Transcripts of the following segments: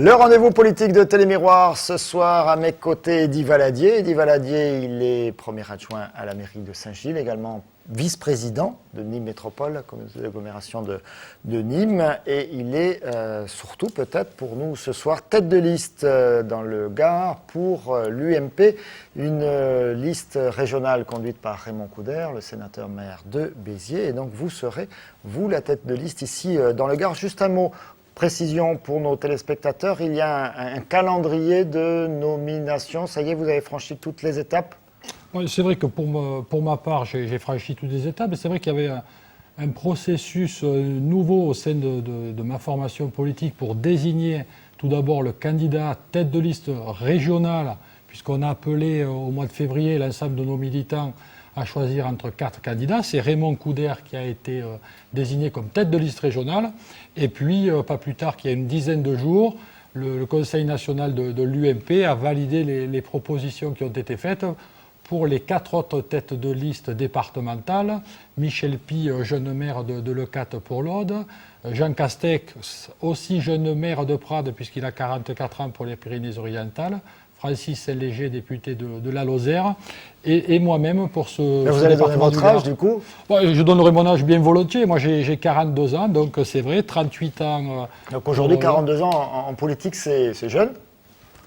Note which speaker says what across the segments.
Speaker 1: Le rendez-vous politique de Télémiroir ce soir à mes côtés, Eddy Valadier. Eddy Valadier, il est premier adjoint à la mairie de Saint-Gilles, également vice-président de Nîmes Métropole, la communauté d'agglomération de Nîmes. Et il est surtout peut-être pour nous ce soir tête de liste dans le Gard pour l'UMP, une liste régionale conduite par Raymond Coudert, le sénateur maire de Béziers. Et donc vous serez, vous, la tête de liste ici dans le Gard. Juste un mot. Précision pour nos téléspectateurs, il y a un calendrier de nomination. Ça y est, vous avez franchi toutes les étapes?
Speaker 2: Oui, c'est vrai que pour ma part, j'ai franchi toutes les étapes. Et c'est vrai qu'il y avait un processus nouveau au sein de ma formation politique pour désigner tout d'abord le candidat tête de liste régionale, puisqu'on a appelé au mois de février l'ensemble de nos militants à choisir entre 4 candidats. C'est Raymond Coudert qui a été désigné comme tête de liste régionale. Et puis, pas plus tard qu'il y a une dizaine de jours, le Conseil national de l'UMP a validé les propositions qui ont été faites pour les 4 autres têtes de liste départementales. Michel Py, jeune maire de Leucate pour l'Aude. Jean Castex, aussi jeune maire de Prades, puisqu'il a 44 ans pour les Pyrénées-Orientales. Francis Saint-Léger, député de la Lozère, et moi-même pour ce...
Speaker 1: Mais vous allez donner votre âge, du coup?
Speaker 2: Ouais, je donnerai mon âge bien volontiers. Moi, j'ai 42 ans, donc c'est vrai, 38 ans...
Speaker 1: donc aujourd'hui, 42 ans en politique, c'est jeune?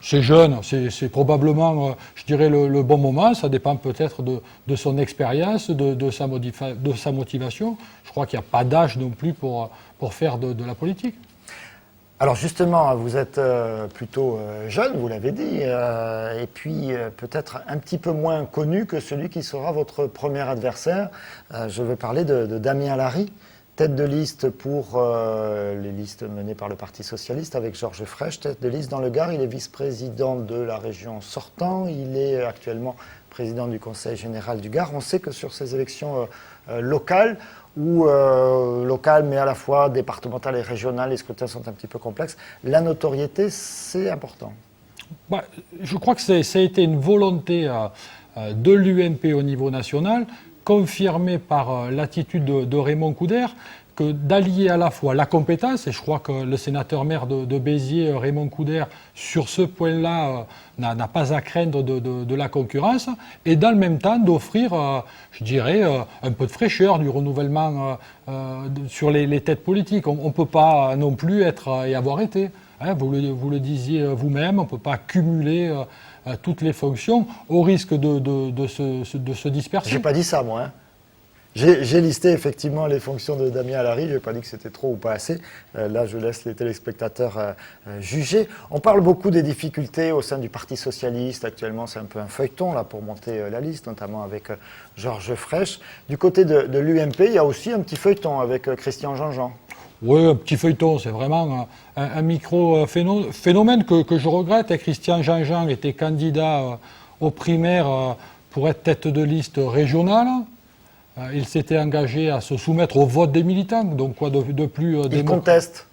Speaker 2: C'est jeune, c'est probablement, je dirais, le bon moment. Ça dépend peut-être de son expérience, de sa motivation. Je crois qu'il n'y a pas d'âge non plus pour faire de la politique.
Speaker 1: Alors justement, vous êtes plutôt jeune, vous l'avez dit, et puis peut-être un petit peu moins connu que celui qui sera votre premier adversaire. Je veux parler de Damien Larry, tête de liste pour les listes menées par le Parti Socialiste avec Georges Frêche, tête de liste dans le Gard. Il est vice-président de la région sortant, il est actuellement président du Conseil général du Gard. On sait que sur ces élections locales, ou locales, mais à la fois départementales et régionales, les scrutins sont un petit peu complexes. La notoriété, c'est important.
Speaker 2: Je crois que ça a été une volonté de l'UMP au niveau national, confirmée par l'attitude de Raymond Coudert, que d'allier à la fois la compétence, et je crois que le sénateur maire de Béziers, Raymond Coudert, sur ce point-là, n'a pas à craindre de la concurrence, et dans le même temps d'offrir, je dirais, un peu de fraîcheur, du renouvellement sur les têtes politiques. On ne peut pas non plus être et avoir été. Hein, vous le disiez vous-même, on ne peut pas cumuler toutes les fonctions au risque de se disperser.
Speaker 1: J'ai pas dit ça, moi. Hein. J'ai listé effectivement les fonctions de Damien Larry, je n'ai pas dit que c'était trop ou pas assez. Là, je laisse les téléspectateurs juger. On parle beaucoup des difficultés au sein du Parti Socialiste. Actuellement, c'est un peu un feuilleton là, pour monter la liste, notamment avec Georges Frêche. Du côté de l'UMP, il y a aussi un petit feuilleton avec Christian Jean-Jean.
Speaker 2: Oui, un petit feuilleton, c'est vraiment un micro-phénomène que je regrette. Christian Jean-Jean était candidat aux primaires pour être tête de liste régionale. Il s'était engagé à se soumettre au vote des militants, donc quoi de plus...
Speaker 1: Il conteste.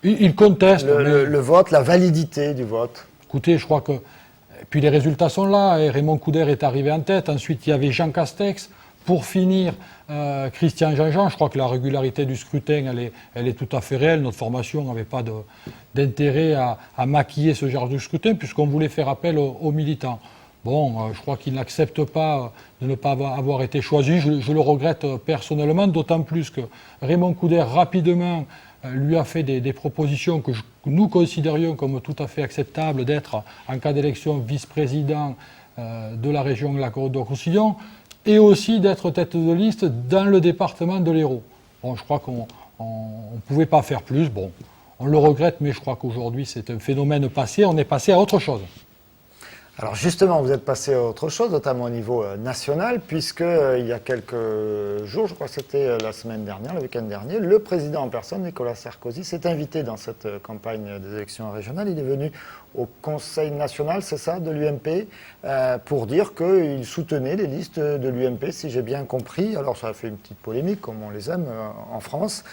Speaker 2: Il conteste.
Speaker 1: Le vote, la validité du vote.
Speaker 2: Écoutez, je crois que... Puis les résultats sont là, et Raymond Coudert est arrivé en tête, ensuite il y avait Jean Castex, pour finir, Christian Jean-Jean. Je crois que la régularité du scrutin, elle est tout à fait réelle. Notre formation n'avait pas d'intérêt à maquiller ce genre de scrutin, puisqu'on voulait faire appel aux militants. Bon, je crois qu'il n'accepte pas de ne pas avoir été choisi. Je le regrette personnellement, d'autant plus que Raymond Coudert, rapidement, lui a fait des propositions que nous considérions comme tout à fait acceptables, d'être, en cas d'élection, vice-président de la région Languedoc-Roussillon, et aussi d'être tête de liste dans le département de l'Hérault. Bon, je crois qu'on ne pouvait pas faire plus. Bon, on le regrette, mais je crois qu'aujourd'hui, c'est un phénomène passé. On est passé à autre chose.
Speaker 1: Alors justement, vous êtes passé à autre chose, notamment au niveau national, puisque il y a quelques jours, je crois que c'était la semaine dernière, le week-end dernier, le président en personne, Nicolas Sarkozy, s'est invité dans cette campagne des élections régionales. Il est venu au Conseil national, c'est ça, de l'UMP, pour dire qu'il soutenait les listes de l'UMP, si j'ai bien compris. Alors ça a fait une petite polémique, comme on les aime en France.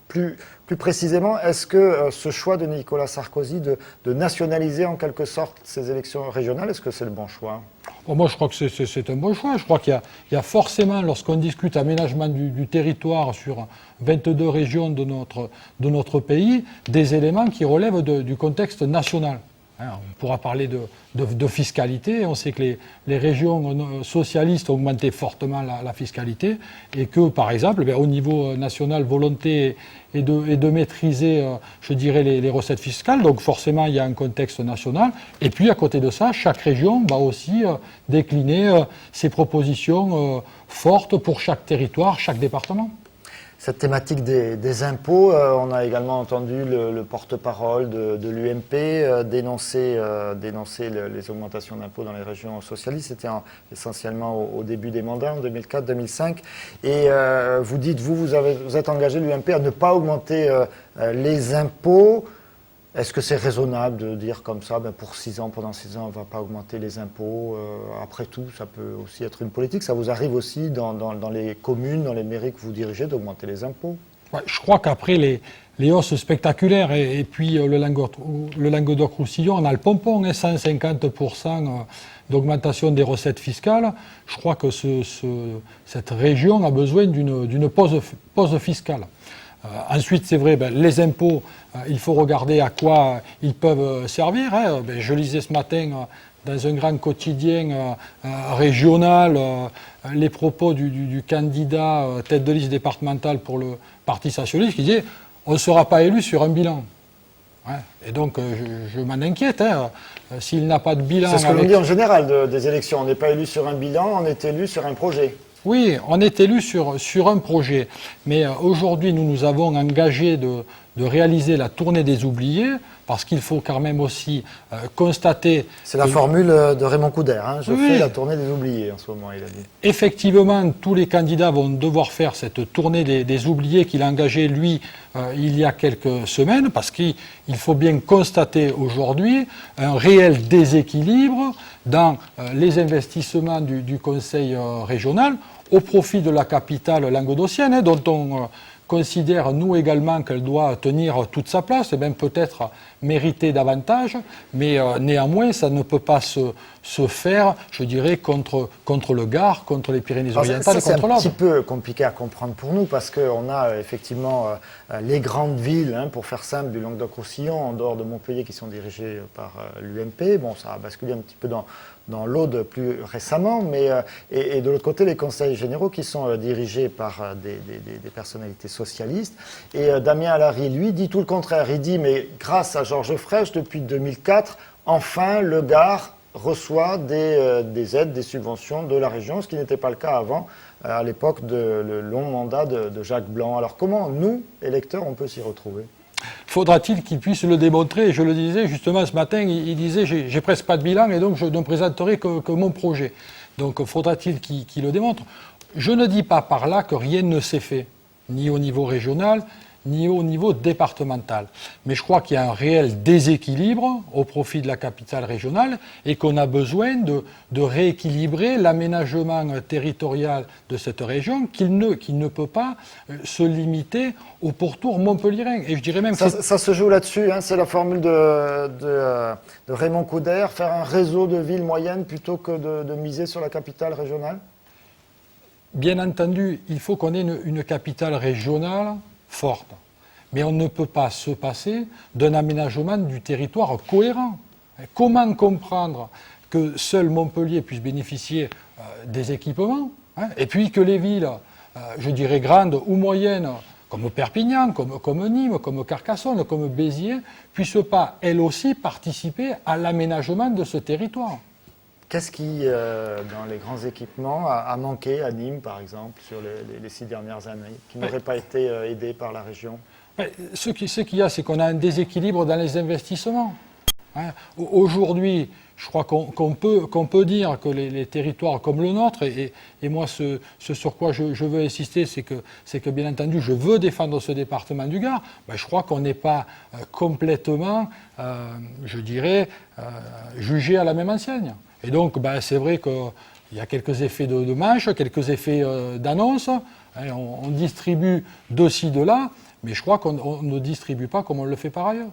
Speaker 1: Plus précisément, est-ce que ce choix de Nicolas Sarkozy de nationaliser en quelque sorte ces élections régionales, est-ce que c'est le bon choix ?
Speaker 2: Bon, moi, je crois que c'est un bon choix. Je crois qu'il y a forcément, lorsqu'on discute aménagement du territoire sur 22 régions de notre pays, des éléments qui relèvent du contexte national. On pourra parler de fiscalité. On sait que les régions socialistes ont augmenté fortement la fiscalité et que, par exemple, au niveau national, volonté est de maîtriser, je dirais, les recettes fiscales. Donc forcément, il y a un contexte national. Et puis, à côté de ça, chaque région va aussi décliner ses propositions fortes pour chaque territoire, chaque département.
Speaker 1: Cette thématique des impôts, on a également entendu le porte-parole de l'UMP dénoncer les augmentations d'impôts dans les régions socialistes. C'était essentiellement au début des mandats, en 2004-2005. Et vous dites, vous êtes engagé, l'UMP, à ne pas augmenter les impôts. Est-ce que c'est raisonnable de dire comme ça, pour 6 ans, pendant 6 ans, on ne va pas augmenter les impôts après tout, ça peut aussi être une politique. Ça vous arrive aussi dans les communes, dans les mairies que vous dirigez, d'augmenter les impôts?
Speaker 2: Ouais, je crois qu'après les hausses spectaculaires et puis le Languedoc-Roussillon, on a le pompon, 150% d'augmentation des recettes fiscales. Je crois que cette région a besoin d'une pause fiscale. Ensuite, c'est vrai, les impôts, il faut regarder à quoi ils peuvent servir. Je lisais ce matin dans un grand quotidien régional les propos du candidat tête de liste départementale pour le Parti socialiste qui disait « on ne sera pas élu sur un bilan ». Et donc, je m'en inquiète. S'il n'a pas de bilan...
Speaker 1: C'est ce que l'on dit en général des élections. On n'est pas élu sur un bilan, on est élu sur un projet.
Speaker 2: Oui, on est élu sur un projet. Mais aujourd'hui, nous avons engagé de réaliser la tournée des oubliés, parce qu'il faut quand même aussi constater...
Speaker 1: C'est la formule de Raymond Couder, je fais la tournée des oubliés en ce moment, il a dit.
Speaker 2: Effectivement, tous les candidats vont devoir faire cette tournée des oubliés qu'il a engagée, lui, il y a quelques semaines, parce qu'il faut bien constater aujourd'hui un réel déséquilibre dans les investissements du Conseil régional au profit de la capitale languedocienne, dont on considère, nous également, qu'elle doit tenir toute sa place et même peut-être mériter davantage, mais néanmoins, ça ne peut pas se faire, je dirais, contre le Gard, contre les Pyrénées-Orientales et contre l'Aude.
Speaker 1: C'est un petit peu compliqué à comprendre pour nous, parce qu'on a effectivement les grandes villes, pour faire simple, du Languedoc-Roussillon, en dehors de Montpellier, qui sont dirigées par l'UMP. Bon, ça a basculé un petit peu dans l'Aude plus récemment, mais et de l'autre côté, les conseils généraux qui sont dirigés par des personnalités socialistes. Et Damien Alary, lui, dit tout le contraire. Il dit, mais grâce à Georges Frêche, depuis 2004, enfin, le Gard reçoit des aides, des subventions de la région, ce qui n'était pas le cas avant, à l'époque le long mandat de Jacques Blanc. Alors comment, nous, électeurs, on peut s'y retrouver ?
Speaker 2: Faudra-t-il qu'il puisse le démontrer? Je le disais justement ce matin, il disait j'ai presque pas de bilan et donc je ne présenterai que mon projet. Donc faudra-t-il qu'il le démontre? Je ne dis pas par là que rien ne s'est fait, ni au niveau régional, ni au niveau départemental. Mais je crois qu'il y a un réel déséquilibre au profit de la capitale régionale et qu'on a besoin de rééquilibrer l'aménagement territorial de cette région qui ne peut pas se limiter au pourtour montpelliérain. Et je dirais même
Speaker 1: ça se joue là-dessus, c'est la formule de Raymond Couder, faire un réseau de villes moyennes plutôt que de miser sur la capitale régionale?
Speaker 2: Bien entendu, il faut qu'on ait une capitale régionale forte. Mais on ne peut pas se passer d'un aménagement du territoire cohérent. Comment comprendre que seul Montpellier puisse bénéficier des équipements, et puis que les villes, je dirais grandes ou moyennes, comme Perpignan, comme Nîmes, comme Carcassonne, comme Béziers, puissent pas, elles aussi, participer à l'aménagement de ce territoire?
Speaker 1: Qu'est-ce qui, dans les grands équipements, a manqué à Nîmes, par exemple, sur les 6 dernières années, qui n'aurait pas été aidé par la région?
Speaker 2: Ce qu'il y a, c'est qu'on a un déséquilibre dans les investissements. Aujourd'hui, je crois qu'on peut dire que les territoires comme le nôtre, et moi ce sur quoi je veux insister, c'est que bien entendu je veux défendre ce département du Gard, je crois qu'on n'est pas complètement, je dirais, jugé à la même enseigne. Et donc c'est vrai qu'il y a quelques effets de manche, quelques effets d'annonce, on distribue de ci, de là, mais je crois qu'on ne distribue pas comme on le fait par ailleurs.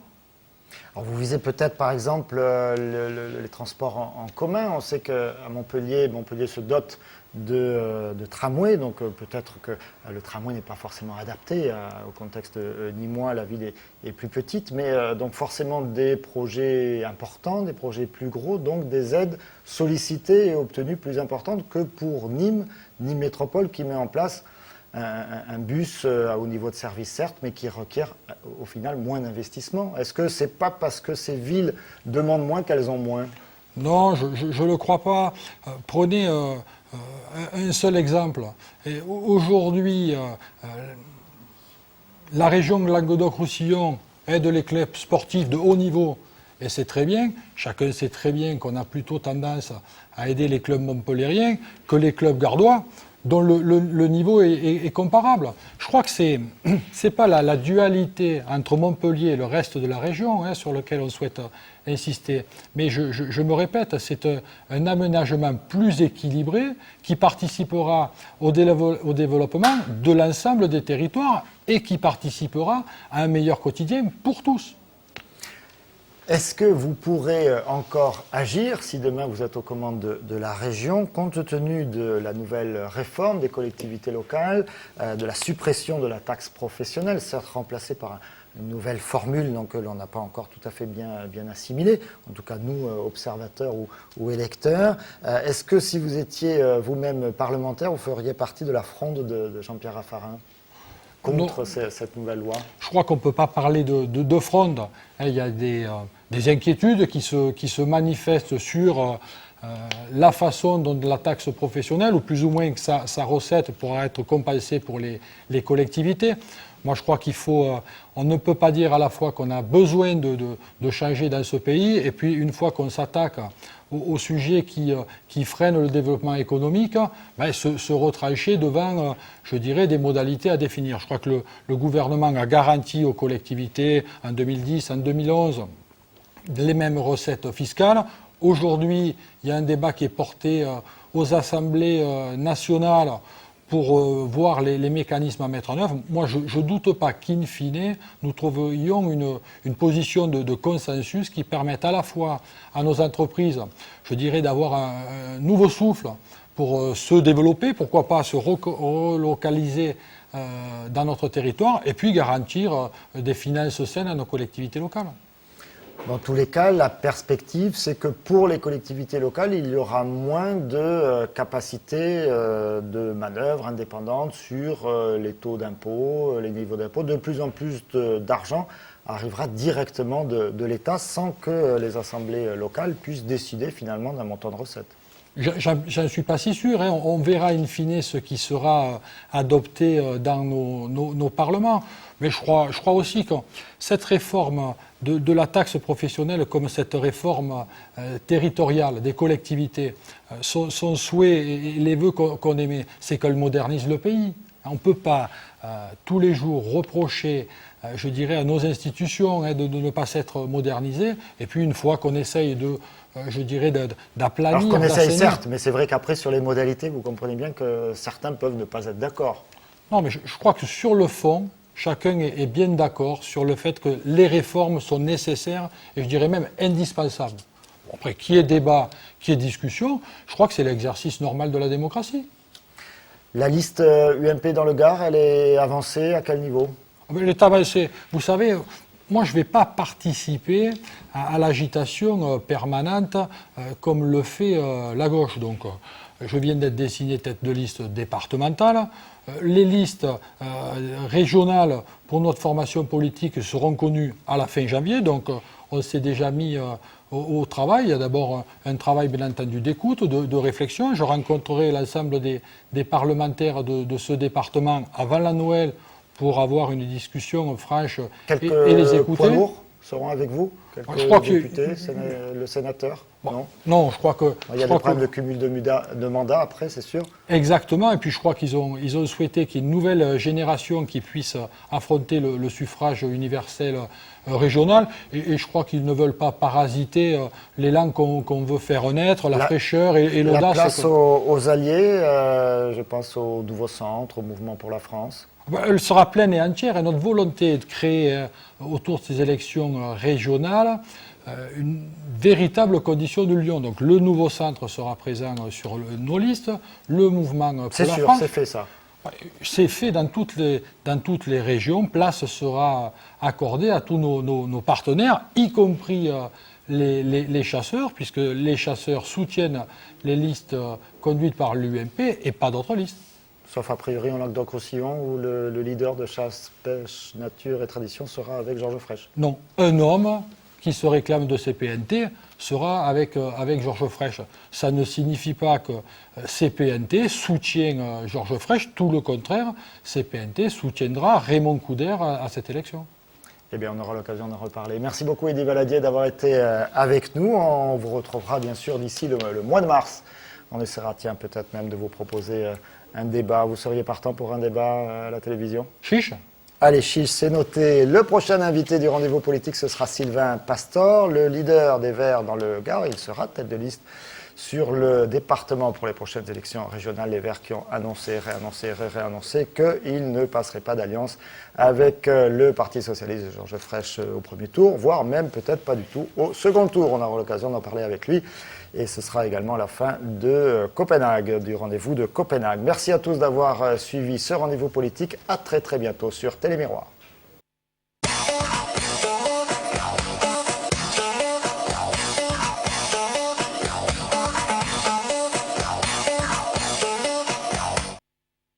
Speaker 1: Alors vous visez peut-être par exemple les transports en commun. On sait qu'à Montpellier se dote de tramways, donc peut-être que le tramway n'est pas forcément adapté au contexte nîmois, la ville est plus petite, mais donc forcément des projets importants, des projets plus gros, donc des aides sollicitées et obtenues plus importantes que pour Nîmes Métropole qui met en place un bus à haut niveau de service, certes, mais qui requiert au final moins d'investissement. Est-ce que c'est pas parce que ces villes demandent moins qu'elles ont moins?
Speaker 2: Non, je ne le crois pas. Prenez un seul exemple. Aujourd'hui, la région Languedoc-Roussillon aide les clubs sportifs de haut niveau, et c'est très bien. Chacun sait très bien qu'on a plutôt tendance à aider les clubs montpelliérains que les clubs gardois, dont le niveau est comparable. Je crois que c'est pas la dualité entre Montpellier et le reste de la région sur lequel on souhaite insister. Mais je me répète, c'est un aménagement plus équilibré qui participera au développement de l'ensemble des territoires et qui participera à un meilleur quotidien pour tous.
Speaker 1: Est-ce que vous pourrez encore agir si demain vous êtes aux commandes de la région, compte tenu de la nouvelle réforme des collectivités locales, de la suppression de la taxe professionnelle, certes remplacée par une nouvelle formule donc, que l'on n'a pas encore tout à fait bien assimilée, en tout cas nous, observateurs ou électeurs. Est-ce que si vous étiez vous-même parlementaire, vous feriez partie de la fronde de Jean-Pierre Raffarin contre cette nouvelle loi?
Speaker 2: Je crois qu'on ne peut pas parler de fronde. Il y a des inquiétudes qui se manifestent sur la façon dont la taxe professionnelle, ou plus ou moins que sa recette pourra être compensée pour les collectivités. Moi, je crois on ne peut pas dire à la fois qu'on a besoin de changer dans ce pays, et puis une fois qu'on s'attaque au sujet qui freine le développement économique, se retrancher devant, je dirais, des modalités à définir. Je crois que le gouvernement a garanti aux collectivités en 2010, en 2011, les mêmes recettes fiscales. Aujourd'hui, il y a un débat qui est porté aux assemblées nationales pour voir les mécanismes à mettre en œuvre. Moi, je ne doute pas qu'in fine, nous trouvions une position de consensus qui permette à la fois à nos entreprises, je dirais, d'avoir un nouveau souffle pour se développer, pourquoi pas se relocaliser dans notre territoire, et puis garantir des finances saines à nos collectivités locales.
Speaker 1: Dans tous les cas, la perspective, c'est que pour les collectivités locales, il y aura moins de capacité de manœuvre indépendante sur les taux d'impôt, les niveaux d'impôt. De plus en plus d'argent arrivera directement de l'État sans que les assemblées locales puissent décider finalement d'un montant de recettes.
Speaker 2: J'en suis pas si sûr. On verra in fine ce qui sera adopté dans nos parlements. Mais je crois aussi que cette réforme de la taxe professionnelle, comme cette réforme territoriale des collectivités, son souhait et les vœux qu'on émet, c'est qu'elle modernise le pays. On ne peut pas tous les jours reprocher, je dirais, à nos institutions de ne pas s'être modernisées, et puis une fois qu'on essaye je dirais, d'aplanir.
Speaker 1: Alors qu'on essaye certes, mais c'est vrai qu'après sur les modalités, vous comprenez bien que certains peuvent ne pas être d'accord.
Speaker 2: Non, mais je crois que sur le fond, chacun est bien d'accord sur le fait que les réformes sont nécessaires et je dirais même indispensables. Après, qu'il y ait débat, qu'il y ait discussion, je crois que c'est l'exercice normal de la démocratie.
Speaker 1: La liste UMP dans le Gard, elle est avancée à quel niveau?
Speaker 2: Elle est avancée. Vous savez, moi je ne vais pas participer à l'agitation permanente comme le fait la gauche. Donc, je viens d'être désigné tête de liste départementale. Les listes régionales pour notre formation politique seront connues à la fin janvier. Donc, on s'est déjà mis au travail. Il y a d'abord un travail, bien entendu, d'écoute, de réflexion. Je rencontrerai l'ensemble des parlementaires de ce département avant la Noël pour avoir une discussion franche et les écouter.
Speaker 1: Poids lourds seront avec vous? Quelques députés, le sénateur?
Speaker 2: Non, je crois que...
Speaker 1: Il y a des problèmes de cumul de mandats après, c'est sûr.
Speaker 2: Exactement, et puis je crois qu'ils ont souhaité qu'il y ait une nouvelle génération qui puisse affronter le suffrage universel régional, et je crois qu'ils ne veulent pas parasiter l'élan qu'on veut faire naître, la fraîcheur et l'audace.
Speaker 1: La place aux alliés, je pense au Nouveau Centre, au Mouvement pour la France.
Speaker 2: Elle sera pleine et entière, et notre volonté est de créer autour de ces élections régionales une véritable condition de l'union. Donc le nouveau centre sera présent sur nos listes, le mouvement pour
Speaker 1: C'est
Speaker 2: la
Speaker 1: sûr,
Speaker 2: France.
Speaker 1: c'est fait ça.
Speaker 2: C'est fait dans toutes les régions. Place sera accordée à tous nos partenaires, y compris les chasseurs, puisque les chasseurs soutiennent les listes conduites par l'UMP et pas d'autres listes.
Speaker 1: Sauf a priori en Languedoc-Roussillon, où le leader de chasse, pêche, nature et tradition sera avec Georges Frêche.
Speaker 2: Non, un homme qui se réclame de CPNT sera avec Georges Frêche. Ça ne signifie pas que CPNT soutient Georges Frêche, tout le contraire, CPNT soutiendra Raymond Coudert à cette élection.
Speaker 1: Eh bien, on aura l'occasion d'en reparler. Merci beaucoup, Eddy Valadier, d'avoir été avec nous. On vous retrouvera bien sûr d'ici le mois de mars. On essaiera, peut-être même de vous proposer un débat. Vous seriez partant pour un débat à la télévision?
Speaker 2: Chiche.
Speaker 1: Allez, chiche, c'est noté. Le prochain invité du rendez-vous politique, ce sera Sylvain Pastor, le leader des Verts dans le Gard. Il sera tête de liste sur le département pour les prochaines élections régionales. Les Verts qui ont annoncé, réannoncé qu'ils ne passeraient pas d'alliance avec le Parti socialiste de Georges Frêche au premier tour, voire même peut-être pas du tout au second tour. On aura l'occasion d'en parler avec lui. Et ce sera également la fin de Copenhague, du rendez-vous de Copenhague. Merci à tous d'avoir suivi ce rendez-vous politique. À très très bientôt sur Télémiroir.